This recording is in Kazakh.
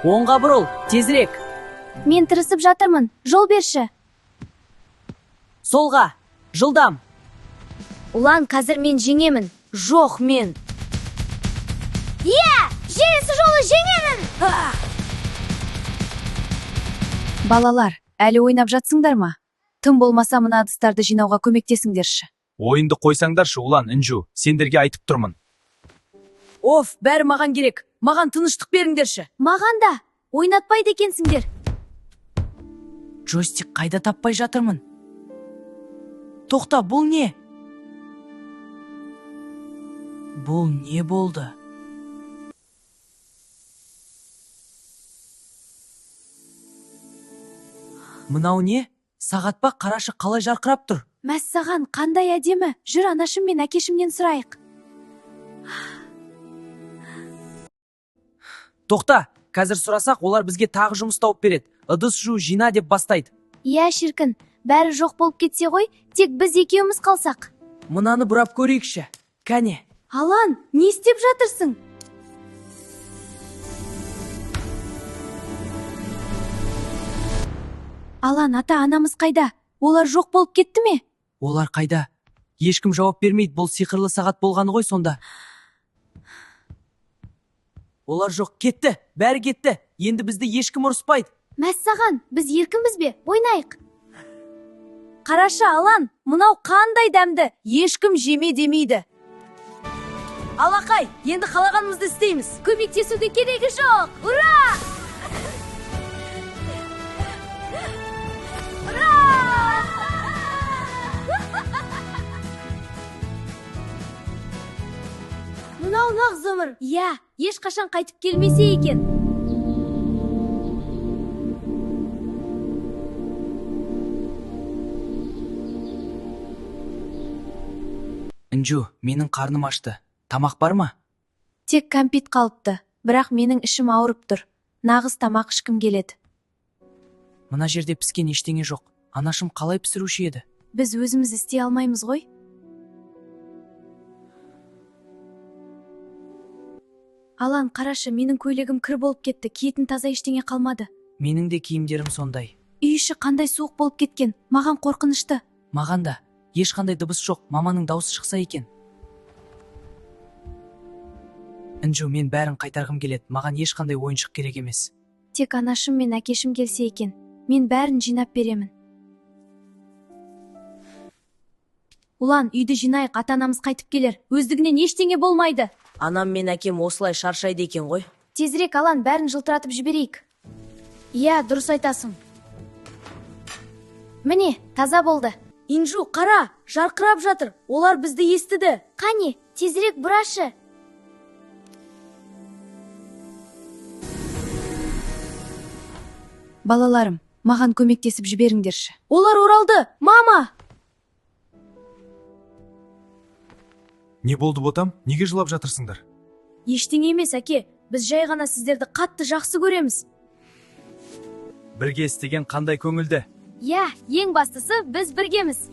Оңға бұрыл, тезірек. Мен тырысып жатырмын, жол берші. Солға, жылдам. Ұлан, қазір мен жеңемін. Жоқ, мен. Желісі жолы жеңемін! Балалар, әлі ойнап жатсыңдар ма? Тым болмаса мына ыдыстарды жинауға көмектесіңдерші. Ойынды қойсаңдаршы, Ұлан, Інжу, сендерге айтып тұрмын. Оф, бәрі маған керек. Маған тыныштық беріңдерші. Маған да, ойнатпайды екенсіңдер. Джойстик қайда таппай жатырмын. Тоқта, бұл не? Бұл не болды? Мынау не? Сағат па, қарашы қалай жарқырап тұр? Мәссаған, қандай әдемі. Жүр, анашым мен әкешімнен сұрайық. Тоқта, қазір сұрасақ, олар бізге тағы жұмыс тауып береді. Ыдыс жу, жина деп бастайды. Иә, шіркін, бәрі жоқ болып кетсе ғой, тек біз екеуміз қалсақ. Мынаны бұрап көрейікші. Кәне. Алан, не істеп жатырсың? Алан, ата-анамыз қайда? Олар жоқ болып кетті ме? Олар қайда? Ешкім жауап бермейді, бұл сиқырлы сағат болғаны ғой сонда. Олар жоқ, кетті, бәрі кетті. Енді бізді ешкім ұрыспайды. Мәссаған, біз еркінбіз бе? Ойнайық. Қарашы, Алан, мынау қандай дәмді? Ешкім жеме демейді. Алақай, енді қалағанымызды істейміз. Көмектесуге керегі жоқ. Ура! Мынау нағыз өмір. Иә, ешқашан қайтып келмесе екен. Інжу, менің қарным ашты. Тамақ бар ма? Тек кәмпит қалыпты, бірақ менің ішім ауырып тұр. Нағыз тамақ ішкім келеді. Мына жерде піскен ештеңе жоқ. Анашым қалай пісіруші еді? Біз өзіміз істей алмаймыз ғой? Алан, қарашы, менің көйлегім кір болып кетті, киетін таза ештеңе қалмады. Менің де киімдерім сондай. Үй іші қандай суық болып кеткен, маған қорқынышты. Маған да, ешқандай дыбыс жоқ, маманың дауысы шықса екен. Інжу, мен бәрін қайтарғым келеді, маған ешқандай ойыншық керек емес. Тек анашым мен әкешім келсе екен, мен бәрін жинап беремін. Ұлан, үйді жинайық, ата-анамыз қайтып келер, өздігінен ештеңе болмайды. Анам мен әкем осылай шаршайды екен ғой. Тезірек, Алан, бәрін жылтыратып жіберейік. Иә, дұрыс айтасың. Міне, таза болды. Инжу, қара, жарқырап жатыр. Олар бізді естіді. Қане, тезірек бұрашы. Балаларым, маған көмектесіп жіберіңдерші. Олар оралды, мама! Не болды ботам? Неге жылап жатырсыңдар? Ештеңе емес, әке. Біз жай ғана сіздерді қатты жақсы көреміз. Бірге істеген қандай көңілді? Иә, ең бастысы біз біргеміз.